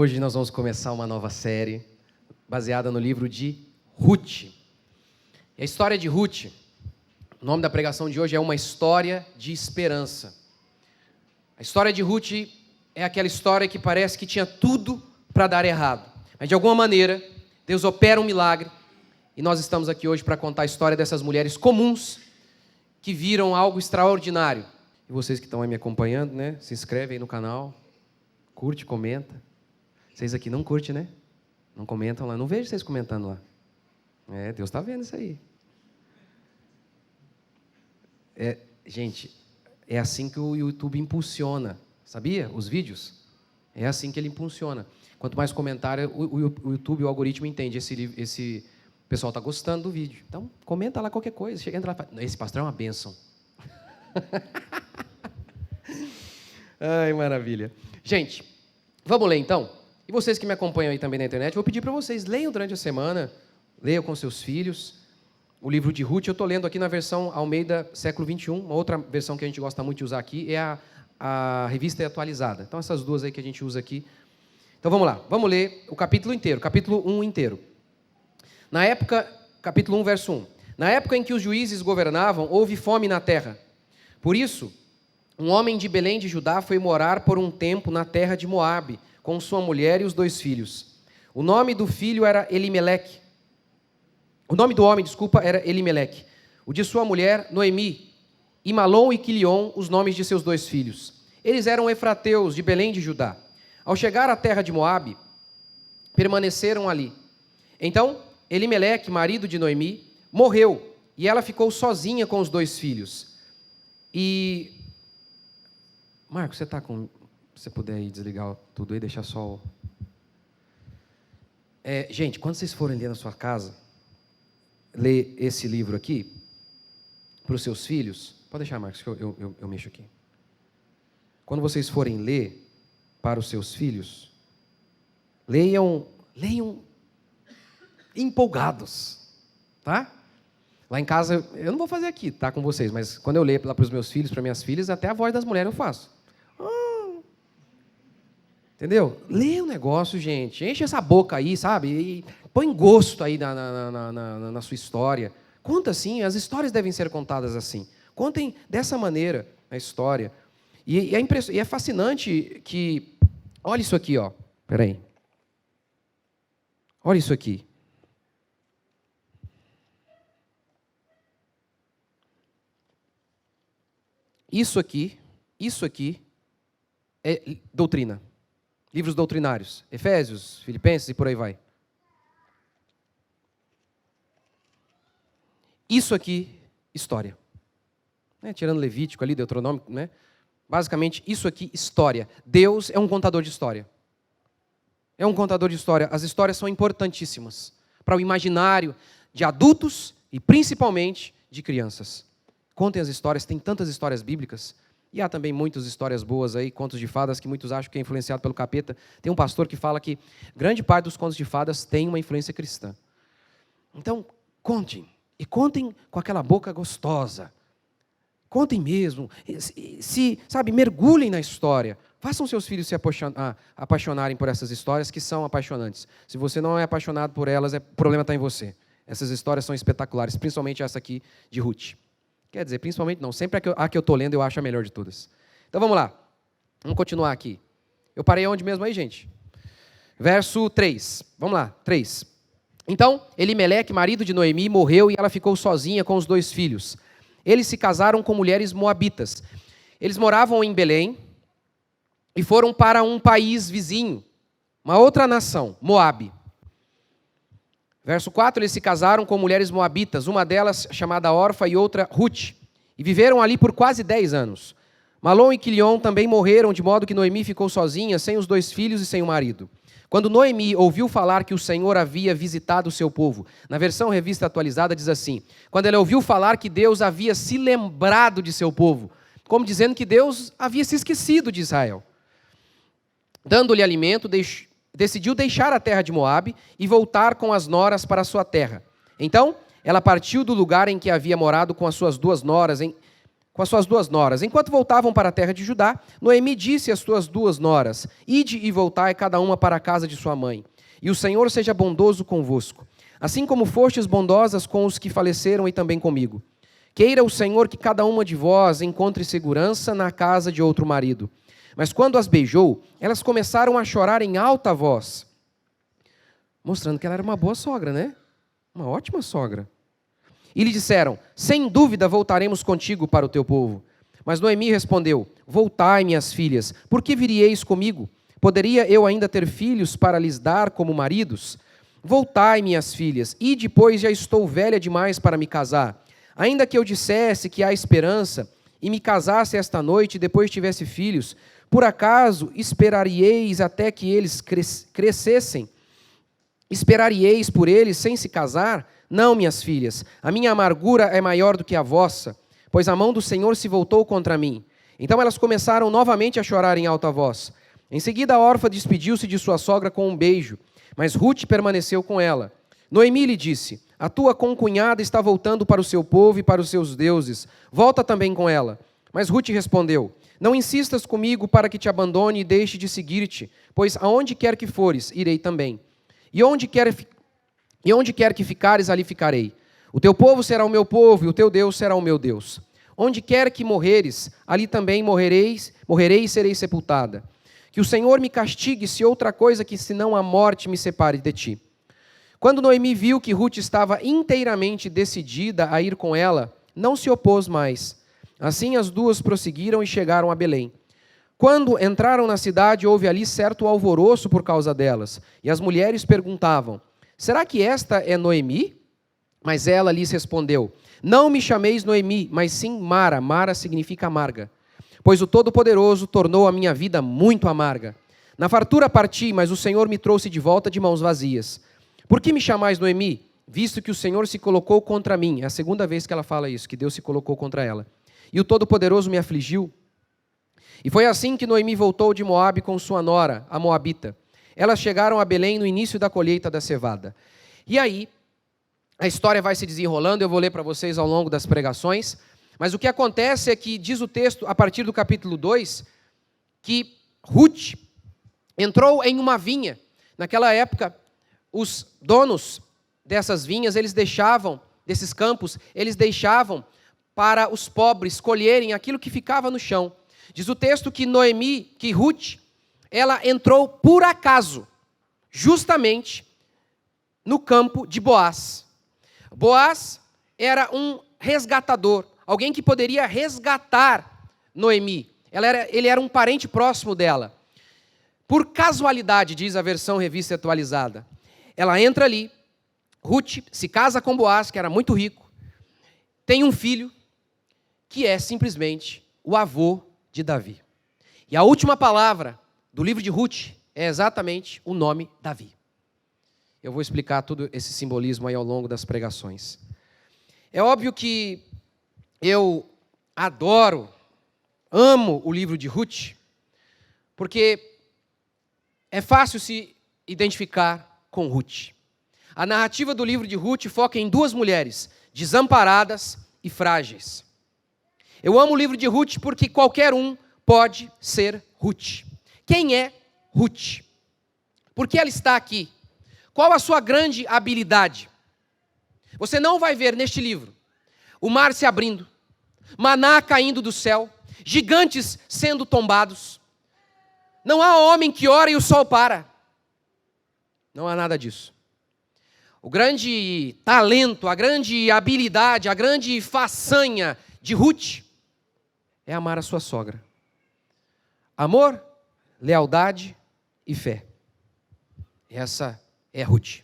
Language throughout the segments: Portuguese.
Hoje nós vamos começar uma nova série baseada no livro de Ruth. A história de Ruth, o nome da pregação de hoje é Uma História de Esperança. A história de Ruth é aquela história que parece que tinha tudo para dar errado, mas de alguma maneira Deus opera um milagre e nós estamos aqui hoje para contar a história dessas mulheres comuns que viram algo extraordinário. E vocês que estão aí me acompanhando, né? Se inscreve aí no canal, curte, comenta. Vocês aqui não curtem, né? Não comentam lá, não vejo vocês comentando lá. Deus está vendo isso aí. Gente, é assim que o YouTube impulsiona, sabia? Os vídeos. É assim que ele impulsiona. Quanto mais comentário, o YouTube, o algoritmo entende. Esse pessoal está gostando do vídeo. Então, comenta lá qualquer coisa. Chega, entra lá, fala, esse pastor é uma bênção. Ai, maravilha. Gente, vamos ler então? E vocês que me acompanham aí também na internet, vou pedir para vocês, leiam durante a semana, leiam com seus filhos, o livro de Ruth. Eu estou lendo aqui na versão Almeida, século 21, uma outra versão que a gente gosta muito de usar aqui é a revista atualizada. Então, essas duas aí que a gente usa aqui. Então, vamos lá, vamos ler o capítulo inteiro, capítulo 1 inteiro. Na época, capítulo 1, verso 1. Na época em que os juízes governavam, houve fome na terra. Por isso, um homem de Belém de Judá foi morar por um tempo na terra de Moabe, com sua mulher e os 2 filhos. O nome do filho era Elimeleque. O nome do homem, era Elimeleque. O de sua mulher, Noemi. E Malom e Quilion, os nomes de seus 2 filhos. Eles eram efrateus de Belém de Judá. Ao chegar à terra de Moabe, permaneceram ali. Então, Elimeleque, marido de Noemi, morreu, e ela ficou sozinha com os 2 filhos. E... Marcos, você está com... Se você puder aí desligar tudo aí, deixar só o... Gente, quando vocês forem ler na sua casa, ler esse livro aqui, para os seus filhos... Pode deixar, Marcos, que eu mexo aqui. Quando vocês forem ler para os seus filhos, leiam empolgados, tá? Lá em casa, eu não vou fazer aqui, tá, com vocês, mas quando eu leio lá para os meus filhos, para minhas filhas, até a voz das mulheres eu faço. Entendeu? Lê o negócio, gente. Enche essa boca aí, sabe? E põe gosto aí na sua história. Conta assim, as histórias devem ser contadas assim. Contem dessa maneira a história. E é fascinante que... Olha isso aqui, ó. Espera aí. Olha isso aqui. Isso aqui é doutrina. Livros doutrinários, Efésios, Filipenses e por aí vai. Isso aqui, história. Tirando Levítico ali, Deuteronômio, né? Basicamente, isso aqui, história. Deus é um contador de história. É um contador de história. As histórias são importantíssimas para o imaginário de adultos e principalmente de crianças. Contem as histórias, tem tantas histórias bíblicas. E há também muitas histórias boas aí, contos de fadas, que muitos acham que é influenciado pelo capeta. Tem um pastor que fala que grande parte dos contos de fadas tem uma influência cristã. Então, contem. E contem com aquela boca gostosa. Contem mesmo. Mergulhem na história. Façam seus filhos se apaixonarem por essas histórias que são apaixonantes. Se você não é apaixonado por elas, o problema está em você. Essas histórias são espetaculares, principalmente essa aqui de Ruth. Quer dizer, principalmente não. Sempre a que eu estou lendo eu acho a melhor de todas. Então vamos lá. Vamos continuar aqui. Eu parei onde mesmo aí, gente? Verso 3. Vamos lá, 3. Então, Elimeleque, marido de Noemi, morreu e ela ficou sozinha com os 2 filhos. Eles se casaram com mulheres moabitas. Eles moravam em Belém e foram para um país vizinho, uma outra nação, Moabe. Verso 4, eles se casaram com mulheres moabitas, uma delas chamada Orfa e outra Ruth, e viveram ali por quase 10 anos. Malom e Quilion também morreram, de modo que Noemi ficou sozinha, sem os 2 filhos e sem o marido. Quando Noemi ouviu falar que o Senhor havia visitado o seu povo, na versão revista atualizada diz assim, quando ela ouviu falar que Deus havia se lembrado de seu povo, como dizendo que Deus havia se esquecido de Israel. Dando-lhe alimento, decidiu deixar a terra de Moabe e voltar com as noras para a sua terra. Então, ela partiu do lugar em que havia morado com as suas 2 noras com as suas 2 noras. Enquanto voltavam para a terra de Judá, Noemi disse às suas 2 noras: Ide e voltai cada uma para a casa de sua mãe, e o Senhor seja bondoso convosco, assim como fostes bondosas com os que faleceram e também comigo. Queira o Senhor que cada uma de vós encontre segurança na casa de outro marido. Mas quando as beijou, elas começaram a chorar em alta voz, mostrando que ela era uma boa sogra, né? Uma ótima sogra. E lhe disseram: sem dúvida voltaremos contigo para o teu povo. Mas Noemi respondeu: voltai, minhas filhas, por que virieis comigo? Poderia eu ainda ter filhos para lhes dar como maridos? Voltai, minhas filhas, e depois já estou velha demais para me casar. Ainda que eu dissesse que há esperança, e me casasse esta noite e depois tivesse filhos, por acaso esperaríeis até que eles crescessem? Esperaríeis por eles sem se casar? Não, minhas filhas, a minha amargura é maior do que a vossa, pois a mão do Senhor se voltou contra mim. Então elas começaram novamente a chorar em alta voz. Em seguida a órfã despediu-se de sua sogra com um beijo, mas Rute permaneceu com ela. Noemi lhe disse: a tua concunhada está voltando para o seu povo e para os seus deuses. Volta também com ela. Mas Rute respondeu: não insistas comigo para que te abandone e deixe de seguir-te, pois aonde quer que fores, irei também. E onde quer que ficares, ali ficarei. O teu povo será o meu povo, e o teu Deus será o meu Deus. Onde quer que morreres, ali também morrerei e serei sepultada. Que o Senhor me castigue se outra coisa que senão a morte me separe de ti. Quando Noemi viu que Rute estava inteiramente decidida a ir com ela, não se opôs mais. Assim as 2 prosseguiram e chegaram a Belém. Quando entraram na cidade, houve ali certo alvoroço por causa delas. E as mulheres perguntavam: será que esta é Noemi? Mas ela lhes respondeu: não me chameis Noemi, mas sim Mara. Mara significa amarga. Pois o Todo-Poderoso tornou a minha vida muito amarga. Na fartura parti, mas o Senhor me trouxe de volta de mãos vazias. Por que me chamais Noemi? Visto que o Senhor se colocou contra mim. É a 2ª vez que ela fala isso, que Deus se colocou contra ela. E o Todo-Poderoso me afligiu. E foi assim que Noemi voltou de Moabe com sua nora, a Moabita. Elas chegaram a Belém no início da colheita da cevada. E aí, a história vai se desenrolando, eu vou ler para vocês ao longo das pregações, mas o que acontece é que, diz o texto, a partir do capítulo 2, que Rute entrou em uma vinha. Naquela época, os donos dessas vinhas, desses campos, eles deixavam para os pobres colherem aquilo que ficava no chão. Diz o texto que Rute, ela entrou por acaso, justamente no campo de Boaz. Boaz era um resgatador, alguém que poderia resgatar Noemi. Ele era um parente próximo dela. Por casualidade, diz a versão revista atualizada. Ela entra ali, Rute se casa com Boaz, que era muito rico, tem um filho, que é simplesmente o avô de Davi. E a última palavra do livro de Rute é exatamente o nome Davi. Eu vou explicar todo esse simbolismo aí ao longo das pregações. É óbvio que eu amo o livro de Rute, porque é fácil se identificar com Rute. A narrativa do livro de Rute foca em 2 mulheres, desamparadas e frágeis. Eu amo o livro de Rute porque qualquer um pode ser Rute. Quem é Rute? Por que ela está aqui? Qual a sua grande habilidade? Você não vai ver neste livro o mar se abrindo, maná caindo do céu, gigantes sendo tombados. Não há homem que ora e o sol para. Não há nada disso. O grande talento, a grande habilidade, a grande façanha de Rute é amar a sua sogra. Amor, lealdade e fé. Essa é Rute.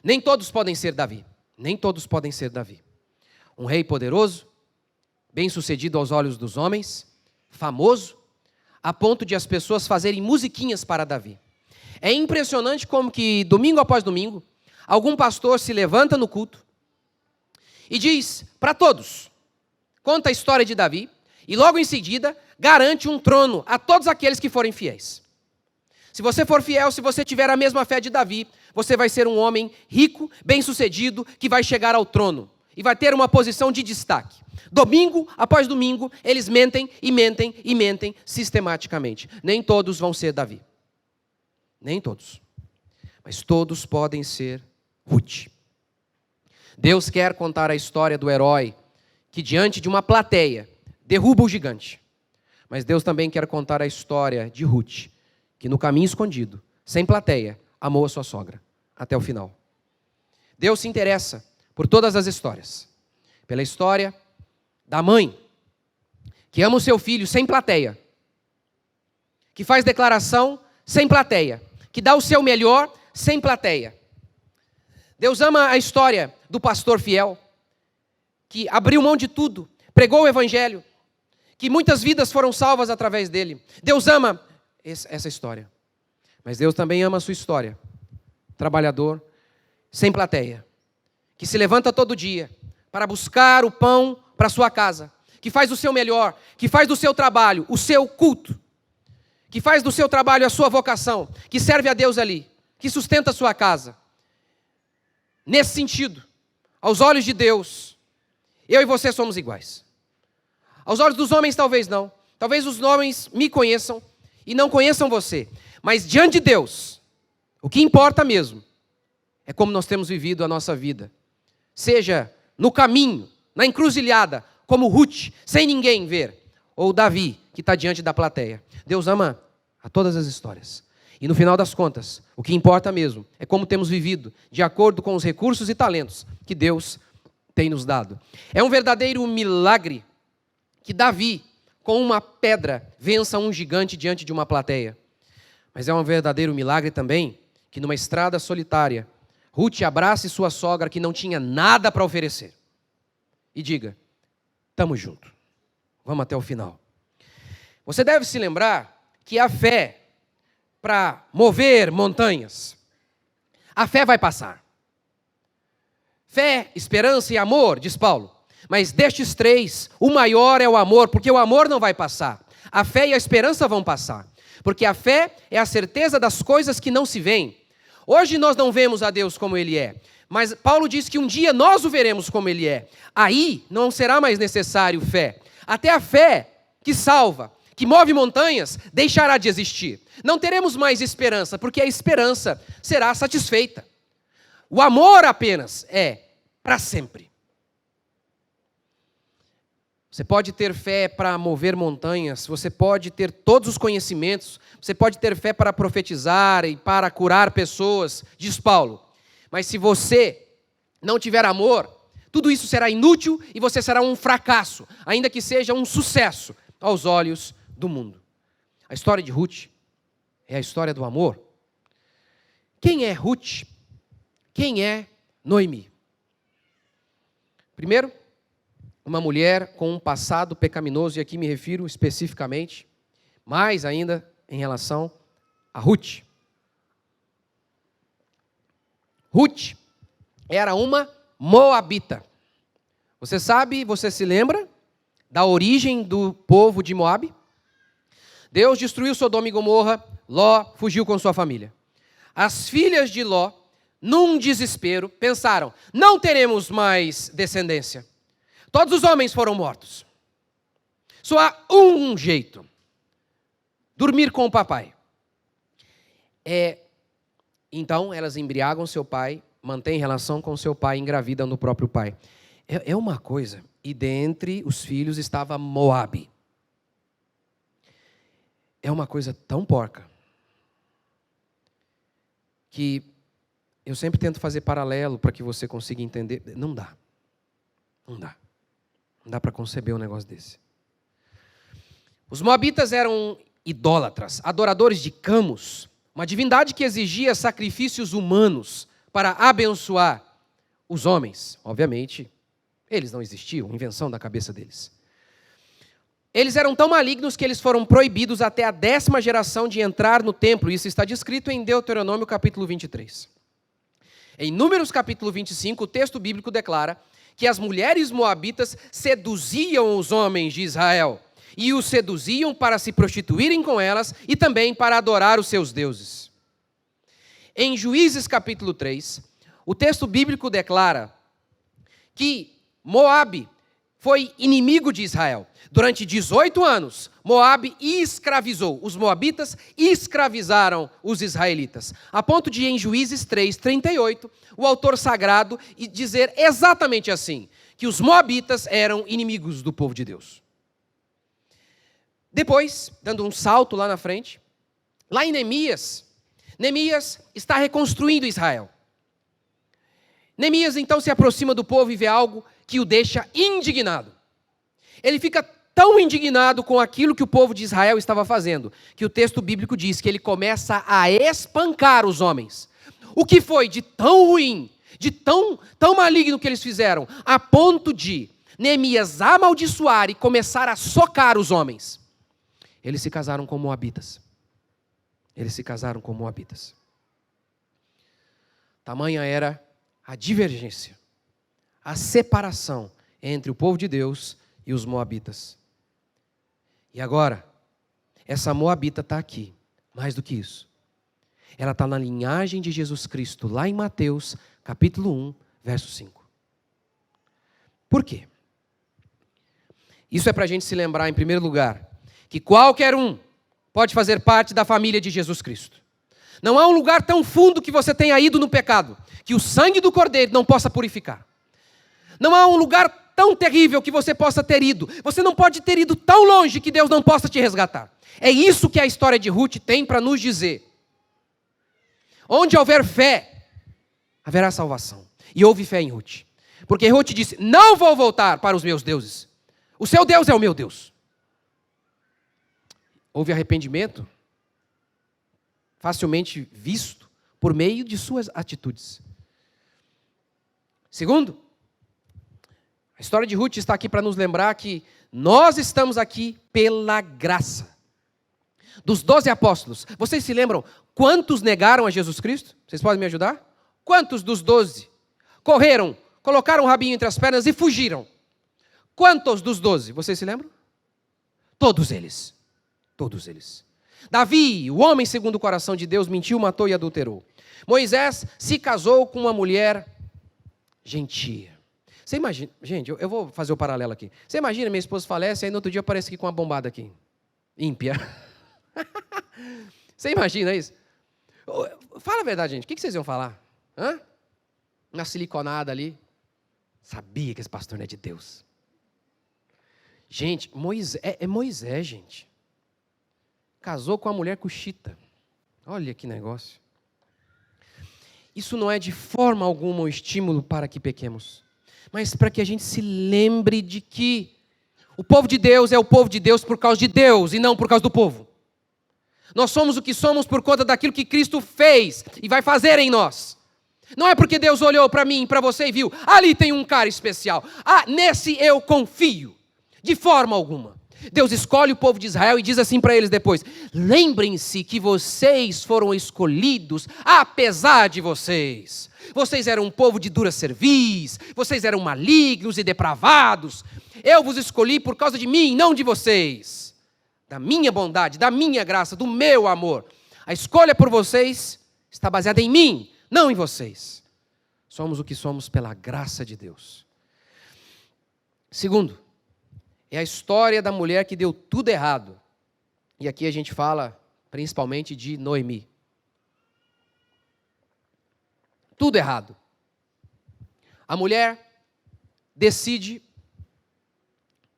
Nem todos podem ser Davi. Nem todos podem ser Davi. Um rei poderoso, bem-sucedido aos olhos dos homens, famoso, a ponto de as pessoas fazerem musiquinhas para Davi. É impressionante como que, domingo após domingo, algum pastor se levanta no culto e diz para todos, conta a história de Davi, e logo em seguida garante um trono a todos aqueles que forem fiéis. Se você for fiel, se você tiver a mesma fé de Davi, você vai ser um homem rico, bem-sucedido, que vai chegar ao trono. e vai ter uma posição de destaque. Domingo após domingo, eles mentem e mentem e mentem sistematicamente. Nem todos vão ser Davi. Nem todos. Mas todos podem ser Ruth. Deus quer contar a história do herói que, diante de uma plateia, derruba o gigante. Mas Deus também quer contar a história de Ruth, que no caminho escondido, sem plateia, amou a sua sogra até o final. Deus se interessa por todas as histórias. Pela história da mãe, que ama o seu filho sem plateia, que faz declaração sem plateia, que dá o seu melhor sem plateia. Deus ama a história do pastor fiel, que abriu mão de tudo, pregou o evangelho, que muitas vidas foram salvas através dele. Deus ama essa história. Mas Deus também ama a sua história. Trabalhador, sem plateia, que se levanta todo dia para buscar o pão para sua casa, que faz o seu melhor, que faz do seu trabalho o seu culto, que faz do seu trabalho a sua vocação, que serve a Deus ali, que sustenta a sua casa. Nesse sentido, aos olhos de Deus, eu e você somos iguais. Aos olhos dos homens talvez não. Talvez os homens me conheçam e não conheçam você. Mas diante de Deus, o que importa mesmo é como nós temos vivido a nossa vida. Seja no caminho, na encruzilhada, como Ruth, sem ninguém ver, ou Davi, que está diante da plateia. Deus ama a todas as histórias. E no final das contas, o que importa mesmo é como temos vivido, de acordo com os recursos e talentos que Deus tem nos dado. É um verdadeiro milagre que Davi, com uma pedra, vença um gigante diante de uma plateia. Mas é um verdadeiro milagre também que numa estrada solitária, Ruth abrace sua sogra que não tinha nada para oferecer. E diga, estamos juntos, vamos até o final. Você deve se lembrar que a fé para mover montanhas, a fé vai passar. Fé, esperança e amor, diz Paulo. Mas destes três, o maior é o amor, porque o amor não vai passar. A fé e a esperança vão passar. Porque a fé é a certeza das coisas que não se veem. Hoje nós não vemos a Deus como Ele é. Mas Paulo diz que um dia nós o veremos como Ele é. Aí não será mais necessário fé. Até a fé que salva, que move montanhas, deixará de existir. Não teremos mais esperança, porque a esperança será satisfeita. O amor apenas é para sempre. Você pode ter fé para mover montanhas, você pode ter todos os conhecimentos, você pode ter fé para profetizar e para curar pessoas, diz Paulo. Mas se você não tiver amor, tudo isso será inútil e você será um fracasso, ainda que seja um sucesso aos olhos do mundo. A história de Ruth é a história do amor. Quem é Ruth? Quem é Noemi? Primeiro, uma mulher com um passado pecaminoso, e aqui me refiro especificamente, mais ainda em relação a Ruth. Ruth era uma moabita. Você sabe, você se lembra da origem do povo de Moabe? Deus destruiu Sodoma e Gomorra, Ló fugiu com sua família. As filhas de Ló, num desespero, pensaram, não teremos mais descendência. Todos os homens foram mortos. Só há um jeito. Dormir com o papai. Então, elas embriagam seu pai, mantêm relação com seu pai, engravidam do próprio pai. É uma coisa. E dentre os filhos estava Moabe. É uma coisa tão porca que eu sempre tento fazer paralelo para que você consiga entender. Não dá. Não dá. Não dá para conceber um negócio desse. Os moabitas eram idólatras, adoradores de Camus, uma divindade que exigia sacrifícios humanos para abençoar os homens. Obviamente, eles não existiam, invenção da cabeça deles. Eles eram tão malignos que eles foram proibidos até a 10ª geração de entrar no templo. Isso está descrito em Deuteronômio capítulo 23. Em Números capítulo 25, o texto bíblico declara que as mulheres moabitas seduziam os homens de Israel e os seduziam para se prostituírem com elas e também para adorar os seus deuses. Em Juízes capítulo 3, o texto bíblico declara que Moabe foi inimigo de Israel. Durante 18 anos, Moabe escravizou. Os moabitas escravizaram os israelitas. A ponto de, em Juízes 3:38, o autor sagrado dizer exatamente assim, que os moabitas eram inimigos do povo de Deus. Depois, dando um salto lá na frente, lá em Neemias está reconstruindo Israel. Neemias então se aproxima do povo e vê algo que o deixa indignado. Ele fica tão indignado com aquilo que o povo de Israel estava fazendo, que o texto bíblico diz que ele começa a espancar os homens. O que foi de tão ruim, de tão maligno que eles fizeram, a ponto de Neemias amaldiçoar e começar a socar os homens. Eles se casaram com moabitas. Tamanha era a divergência, a separação entre o povo de Deus e os moabitas. E agora, essa moabita está aqui, mais do que isso. Ela está na linhagem de Jesus Cristo, lá em Mateus, capítulo 1, verso 5. Por quê? Isso é para a gente se lembrar, em primeiro lugar, que qualquer um pode fazer parte da família de Jesus Cristo. Não há um lugar tão fundo que você tenha ido no pecado, que o sangue do Cordeiro não possa purificar. Não há um lugar tão terrível que você possa ter ido. Você não pode ter ido tão longe que Deus não possa te resgatar. É isso que a história de Ruth tem para nos dizer. Onde houver fé, haverá salvação. E houve fé em Ruth. Porque Ruth disse, não vou voltar para os meus deuses. O seu Deus é o meu Deus. Houve arrependimento, facilmente visto, por meio de suas atitudes. Segundo, a história de Ruth está aqui para nos lembrar que nós estamos aqui pela graça. Dos 12 apóstolos, vocês se lembram quantos negaram a Jesus Cristo? Vocês podem me ajudar? Quantos dos 12 correram, colocaram o rabinho entre as pernas e fugiram? Quantos dos 12, vocês se lembram? Todos eles. Todos eles. Davi, o homem segundo o coração de Deus, mentiu, matou e adulterou. Moisés se casou com uma mulher gentia. Você imagina, gente, eu vou fazer o paralelo aqui. Você imagina, minha esposa falece, aí no outro dia aparece aqui com uma bombada aqui. Ímpia. Você imagina isso? Fala a verdade, gente. O que vocês iam falar? Hã? Uma siliconada ali. Sabia que esse pastor não é de Deus. Gente, Moisés, gente. Casou com uma mulher cuxita. Olha que negócio. Isso não é de forma alguma um estímulo para que pequemos, mas para que a gente se lembre de que o povo de Deus é o povo de Deus por causa de Deus e não por causa do povo. Nós somos o que somos por conta daquilo que Cristo fez e vai fazer em nós. Não é porque Deus olhou para mim, para você e viu, ali tem um cara especial. Nesse eu confio. De forma alguma. Deus escolhe o povo de Israel e diz assim para eles depois, lembrem-se que vocês foram escolhidos apesar de vocês. Vocês eram um povo de dura cerviz, vocês eram malignos e depravados. Eu vos escolhi por causa de mim, não de vocês. Da minha bondade, da minha graça, do meu amor. A escolha por vocês está baseada em mim, não em vocês. Somos o que somos pela graça de Deus. Segundo, é a história da mulher que deu tudo errado. E aqui a gente fala principalmente de Noemi. Tudo errado. A mulher decide,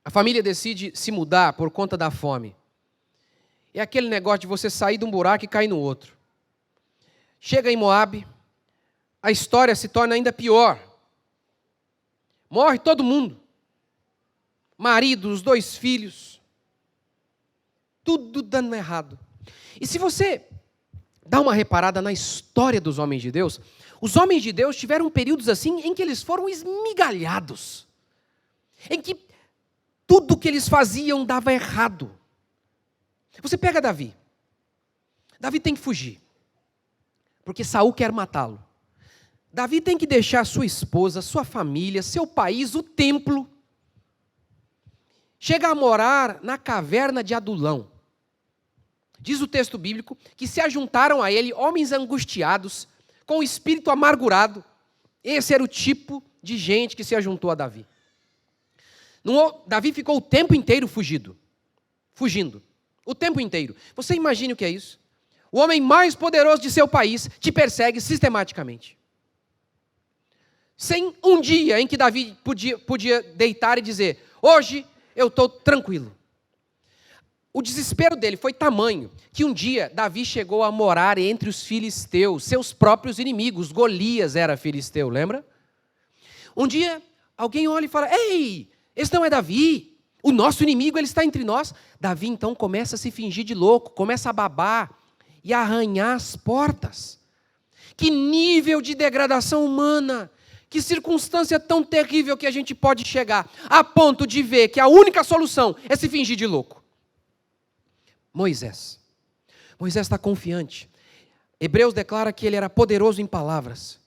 a família decide se mudar por conta da fome. É aquele negócio de você sair de um buraco e cair no outro. Chega em Moabe, a história se torna ainda pior. Morre todo mundo. Marido, os 2 filhos. Tudo dando errado. E se você dá uma reparada na história dos homens de Deus, os homens de Deus tiveram períodos assim em que eles foram esmigalhados. Em que tudo que eles faziam dava errado. Você pega Davi. Davi tem que fugir. Porque Saul quer matá-lo. Davi tem que deixar sua esposa, sua família, seu país, o templo. Chega a morar na caverna de Adulão. Diz o texto bíblico que se ajuntaram a ele homens angustiados, com o espírito amargurado. Esse era o tipo de gente que se ajuntou a Davi. Davi ficou o tempo inteiro fugindo. O tempo inteiro. Você imagina o que é isso? O homem mais poderoso de seu país te persegue sistematicamente. Sem um dia em que Davi podia deitar e dizer: hoje eu estou tranquilo. O desespero dele foi tamanho que um dia Davi chegou a morar entre os filisteus, seus próprios inimigos. Golias era filisteu, lembra? Um dia alguém olha e fala: ei, esse não é Davi, o nosso inimigo, ele está entre nós. Davi então começa a se fingir de louco, começa a babar e a arranhar as portas. Que nível de degradação humana! Que circunstância tão terrível que a gente pode chegar a ponto de ver que a única solução é se fingir de louco. Moisés está confiante. Hebreus declara que ele era poderoso em palavras.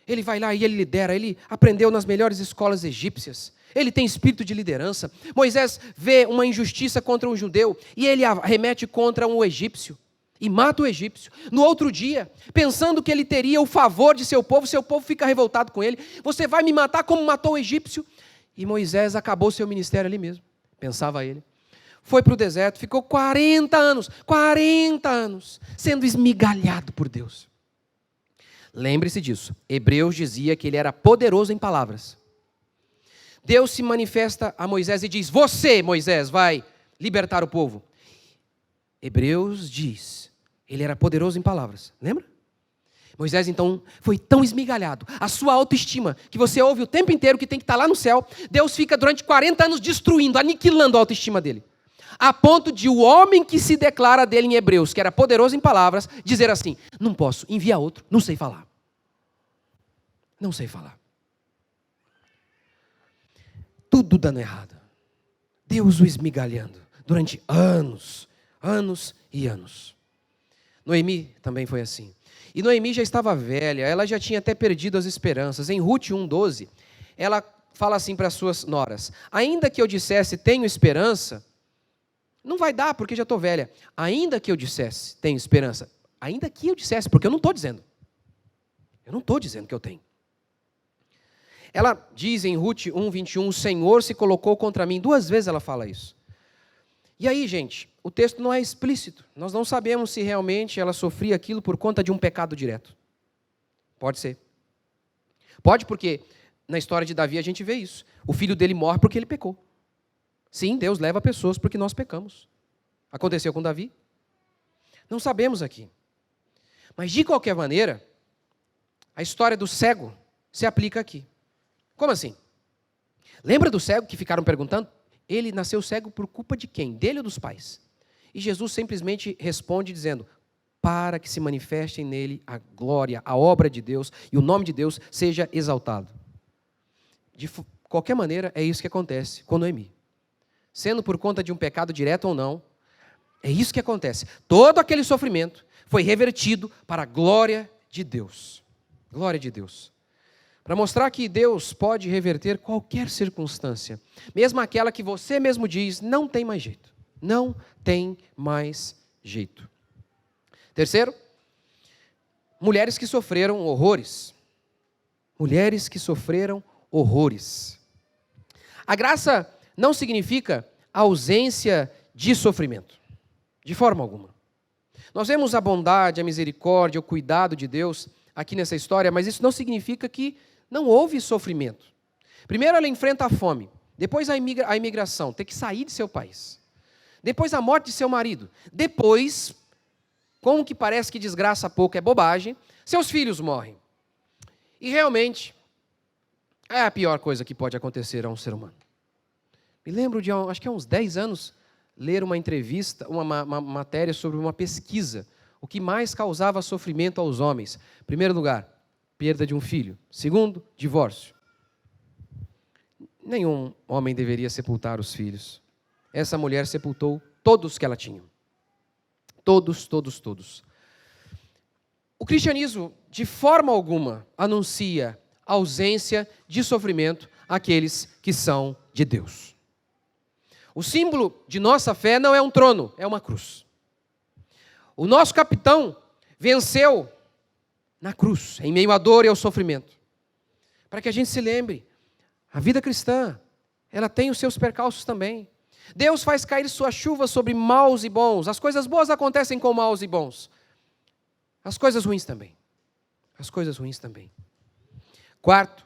Ele vai lá e ele lidera, ele aprendeu nas melhores escolas egípcias. Ele tem espírito de liderança. Moisés vê uma injustiça contra um judeu e ele arremete contra um egípcio e mata o egípcio. No outro dia, pensando que ele teria o favor de seu povo fica revoltado com ele. Você vai me matar como matou o egípcio? E Moisés acabou seu ministério ali mesmo, pensava ele. Foi para o deserto, ficou 40 anos, sendo esmigalhado por Deus. Lembre-se disso, Hebreus dizia que ele era poderoso em palavras. Deus se manifesta a Moisés e diz: você, Moisés, vai libertar o povo. Hebreus diz, ele era poderoso em palavras, lembra? Moisés então foi tão esmigalhado, a sua autoestima, que você ouve o tempo inteiro que tem que estar lá no céu. Deus fica durante 40 anos destruindo, aniquilando a autoestima dele. A ponto de o homem que se declara dele em Hebreus, que era poderoso em palavras, dizer assim: não posso, envia outro, não sei falar. Não sei falar. Tudo dando errado. Deus o esmigalhando durante anos e anos. Noemi também foi assim. E Noemi já estava velha, ela já tinha até perdido as esperanças. Em Rute 1:12, ela fala assim para as suas noras: ainda que eu dissesse tenho esperança, não vai dar porque já estou velha. Ainda que eu dissesse tenho esperança, ainda que eu dissesse, porque eu não estou dizendo. Eu não estou dizendo que eu tenho. Ela diz em Rute 1:21, o Senhor se colocou contra mim. 2 vezes ela fala isso. E aí, gente, o texto não é explícito. Nós não sabemos se realmente ela sofria aquilo por conta de um pecado direto. Pode ser. Pode, porque na história de Davi a gente vê isso. O filho dele morre porque ele pecou. Sim, Deus leva pessoas porque nós pecamos. Aconteceu com Davi? Não sabemos aqui. Mas, de qualquer maneira, a história do cego se aplica aqui. Como assim? Lembra do cego que ficaram perguntando? Ele nasceu cego por culpa de quem? Dele ou dos pais? E Jesus simplesmente responde dizendo: para que se manifestem nele a glória, a obra de Deus e o nome de Deus seja exaltado. De qualquer maneira, é isso que acontece com Noemi. Sendo por conta de um pecado direto ou não, é isso que acontece. Todo aquele sofrimento foi revertido para a glória de Deus. Glória de Deus. Para mostrar que Deus pode reverter qualquer circunstância, mesmo aquela que você mesmo diz, não tem mais jeito. Não tem mais jeito. Terceiro, mulheres que sofreram horrores. Mulheres que sofreram horrores. A graça não significa ausência de sofrimento, de forma alguma. Nós vemos a bondade, a misericórdia, o cuidado de Deus aqui nessa história, mas isso não significa que não houve sofrimento. Primeiro ela enfrenta a fome, depois a imigração, ter que sair de seu país. Depois a morte de seu marido. Depois, como que parece que desgraça pouco é bobagem, seus filhos morrem. E realmente, é a pior coisa que pode acontecer a um ser humano. Me lembro de, acho que há uns 10 anos, ler uma entrevista, uma matéria sobre uma pesquisa. O que mais causava sofrimento aos homens? Em primeiro lugar, perda de um filho. Segundo, divórcio. Nenhum homem deveria sepultar os filhos. Essa mulher sepultou todos que ela tinha. Todos. O cristianismo, de forma alguma, anuncia ausência de sofrimento àqueles que são de Deus. O símbolo de nossa fé não é um trono, é uma cruz. O nosso capitão venceu na cruz, em meio à dor e ao sofrimento. Para que a gente se lembre, a vida cristã ela tem os seus percalços também. Deus faz cair sua chuva sobre maus e bons. As coisas boas acontecem com maus e bons. As coisas ruins também. As coisas ruins também. Quarto,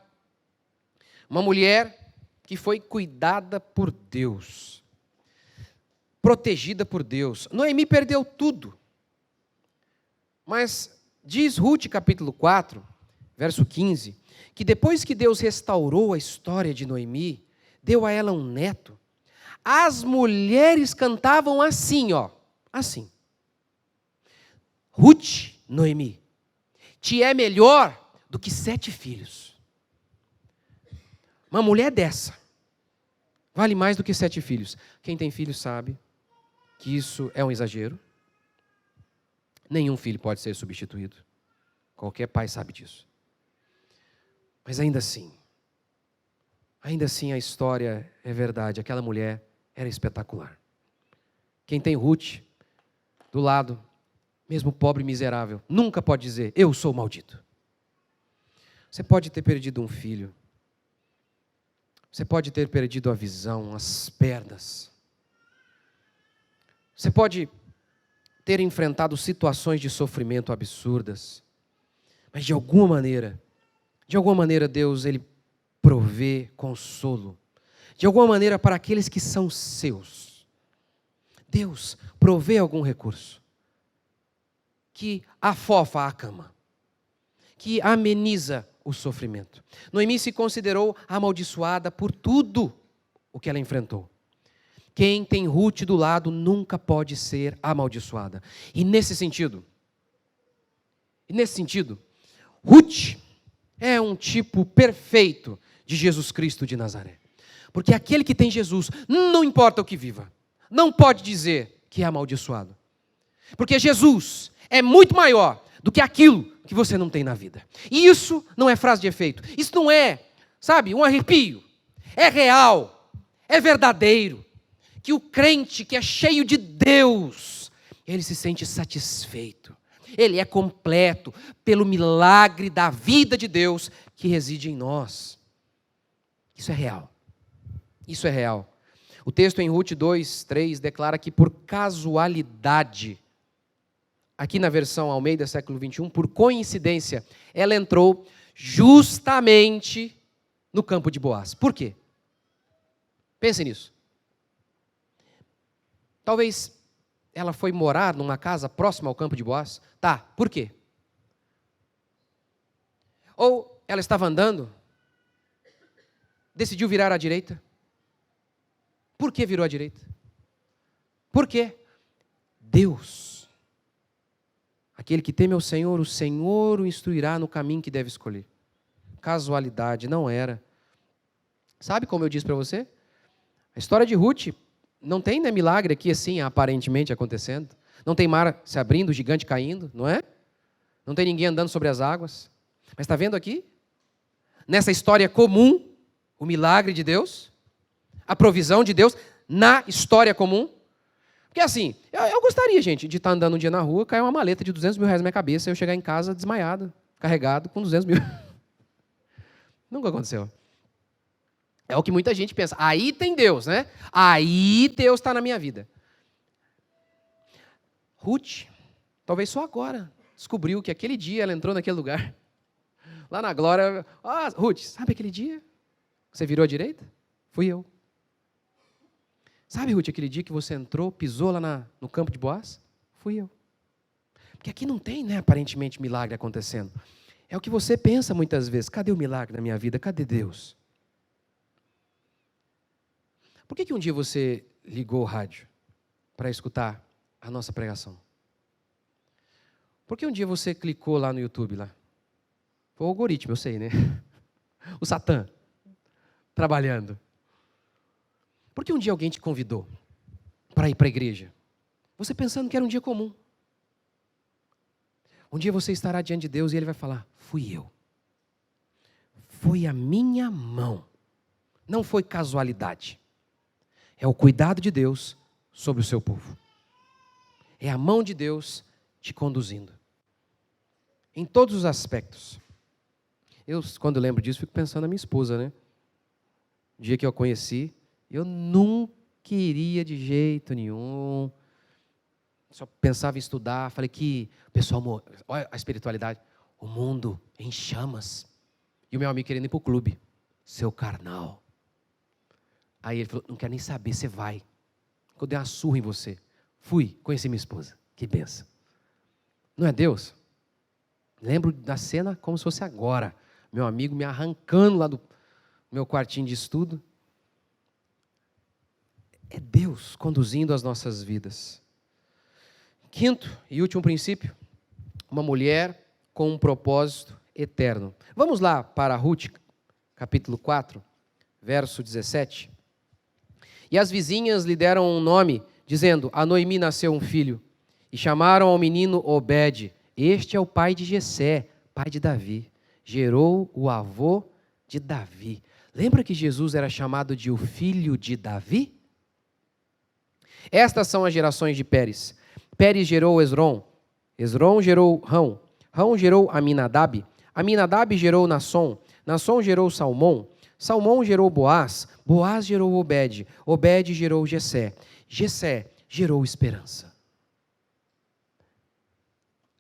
uma mulher que foi cuidada por Deus, protegida por Deus. Noemi perdeu tudo. Mas diz Ruth, capítulo 4, verso 15, que depois que Deus restaurou a história de Noemi, deu a ela um neto, as mulheres cantavam assim, ó, assim. Ruth, Noemi, te é melhor do que 7 filhos. Uma mulher dessa vale mais do que 7 filhos. Quem tem filhos sabe que isso é um exagero. Nenhum filho pode ser substituído. Qualquer pai sabe disso. Mas ainda assim a história é verdade. Aquela mulher era espetacular. Quem tem Ruth do lado, mesmo pobre e miserável, nunca pode dizer, eu sou maldito. Você pode ter perdido um filho. Você pode ter perdido a visão, as pernas. Você pode ter enfrentado situações de sofrimento absurdas. Mas de alguma maneira Deus, Ele provê consolo. De alguma maneira para aqueles que são seus. Deus provê algum recurso que afofa a cama, que ameniza o sofrimento. Noemi se considerou amaldiçoada por tudo o que ela enfrentou. Quem tem Ruth do lado nunca pode ser amaldiçoada. E nesse sentido, Ruth é um tipo perfeito de Jesus Cristo de Nazaré. Porque aquele que tem Jesus, não importa o que viva, não pode dizer que é amaldiçoado. Porque Jesus é muito maior do que aquilo que você não tem na vida. E isso não é frase de efeito. Isso não é, um arrepio. É real, é verdadeiro. Que o crente que é cheio de Deus, ele se sente satisfeito. Ele é completo pelo milagre da vida de Deus que reside em nós. Isso é real. Isso é real. O texto em Ruth 2:3 declara que por casualidade, aqui na versão Almeida, século 21, por coincidência, ela entrou justamente no campo de Boaz. Por quê? Pense nisso. Talvez ela foi morar numa casa próxima ao campo de Boaz. Tá, por quê? Ou ela estava andando, decidiu virar à direita. Por que virou à direita? Por quê? Deus, aquele que teme ao Senhor, o Senhor o instruirá no caminho que deve escolher. Casualidade, não era. Sabe como eu disse para você? A história de Ruth não tem milagre aqui assim, aparentemente acontecendo. Não tem mar se abrindo, gigante caindo, não é? Não tem ninguém andando sobre as águas. Mas está vendo aqui? Nessa história comum, o milagre de Deus, a provisão de Deus na história comum. Porque assim, eu gostaria, gente, de estar andando um dia na rua, cair uma maleta de 200 mil reais na minha cabeça e eu chegar em casa desmaiado, carregado com 200 mil. Nunca aconteceu. É o que muita gente pensa. Aí tem Deus, né? Aí Deus está na minha vida. Ruth, talvez só agora, descobriu que aquele dia ela entrou naquele lugar. Lá na glória. Ruth, sabe aquele dia que você virou à direita? Fui eu. Sabe, Ruth, aquele dia que você entrou, pisou lá no campo de Boaz? Fui eu. Porque aqui não tem, aparentemente, milagre acontecendo. É o que você pensa muitas vezes. Cadê o milagre na minha vida? Cadê Deus? Por que um dia você ligou o rádio para escutar a nossa pregação? Por que um dia você clicou lá no YouTube? Lá? Foi o algoritmo, eu sei, né? O Satã trabalhando. Por que um dia alguém te convidou para ir para a igreja? Você pensando que era um dia comum. Um dia você estará diante de Deus e Ele vai falar, fui eu. Foi a minha mão. Não foi casualidade. É o cuidado de Deus sobre o seu povo. É a mão de Deus te conduzindo. Em todos os aspectos. Eu, quando lembro disso, fico pensando na minha esposa, né? O dia que eu a conheci, Eu não queria de jeito nenhum. Só pensava em estudar. Falei que o pessoal, olha a espiritualidade. O mundo em chamas. E o meu amigo querendo ir para o clube. Seu carnal. Aí ele falou, não quero nem saber, você vai. Eu dei uma surra em você. Fui, conheci minha esposa. Que benção. Não é Deus? Lembro da cena como se fosse agora. Meu amigo me arrancando lá do meu quartinho de estudo. É Deus conduzindo as nossas vidas. Quinto e último princípio. Uma mulher com um propósito eterno. Vamos lá para Ruth, capítulo 4, verso 17. E as vizinhas lhe deram um nome, dizendo, a Noemi nasceu um filho. E chamaram ao menino Obed. Este é o pai de Jessé, pai de Davi. Gerou o avô de Davi. Lembra que Jesus era chamado de o filho de Davi? Estas são as gerações de Pérez. Pérez gerou Esrom. Esrom gerou Rão. Rão gerou Aminadab. Aminadab gerou Nasson. Nasson gerou Salmão. Salmão gerou Boaz. Boaz gerou Obed. Obed gerou Jessé. Jessé gerou esperança.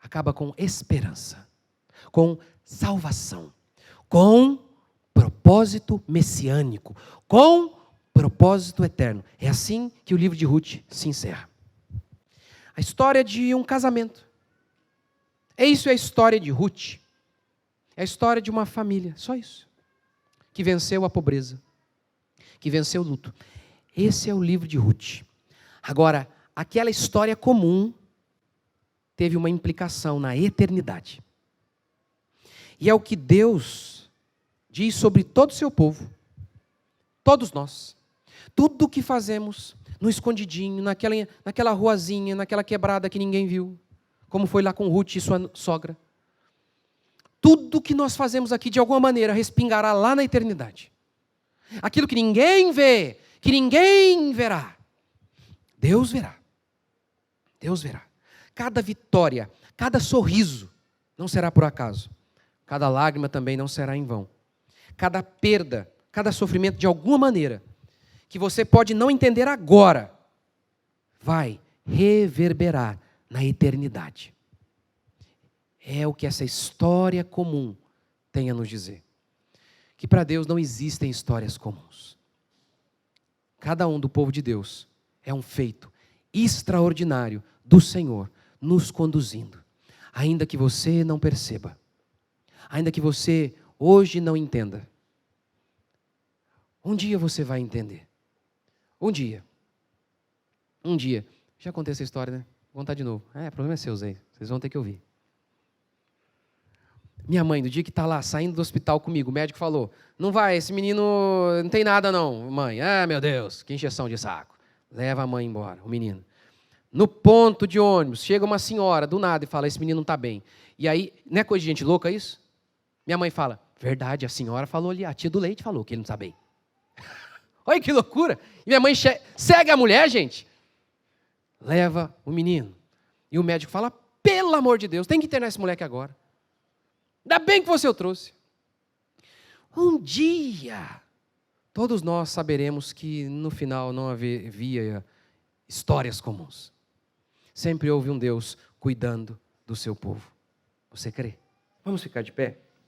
Acaba com esperança, com salvação, com propósito messiânico, com propósito eterno. É assim que o livro de Ruth se encerra. A história de um casamento. Isso é a história de Ruth. É a história de uma família, só isso. Que venceu a pobreza, que venceu o luto. Esse é o livro de Ruth. Agora, aquela história comum teve uma implicação na eternidade. E é o que Deus diz sobre todo o seu povo, todos nós. Tudo o que fazemos no escondidinho, naquela ruazinha, naquela quebrada que ninguém viu, como foi lá com Ruth e sua sogra. Tudo que nós fazemos aqui, de alguma maneira, respingará lá na eternidade. Aquilo que ninguém vê, que ninguém verá, Deus verá. Deus verá. Cada vitória, cada sorriso não será por acaso. Cada lágrima também não será em vão. Cada perda, cada sofrimento, de alguma maneira, que você pode não entender agora, vai reverberar na eternidade. É o que essa história comum tem a nos dizer. Que para Deus não existem histórias comuns. Cada um do povo de Deus é um feito extraordinário do Senhor, nos conduzindo, ainda que você não perceba, ainda que você hoje não entenda. Um dia você vai entender. Um dia. Já contei essa história, né? Vou contar de novo. O problema é seu, Zé. Vocês vão ter que ouvir. Minha mãe, no dia que está lá, saindo do hospital comigo, o médico falou, não vai, esse menino não tem nada não, mãe. Meu Deus, que encheção de saco. Leva a mãe embora, o menino. No ponto de ônibus, chega uma senhora do nada e fala, esse menino não está bem. E aí, não é coisa de gente louca isso? Minha mãe fala, verdade, a senhora falou ali, a tia do leite falou que ele não está bem. Olha que loucura. E minha mãe segue a mulher, gente. Leva o menino. E o médico fala, pelo amor de Deus, tem que internar esse moleque agora. Ainda bem que você o trouxe. Um dia, todos nós saberemos que no final não havia histórias comuns. Sempre houve um Deus cuidando do seu povo. Você crê? Vamos ficar de pé?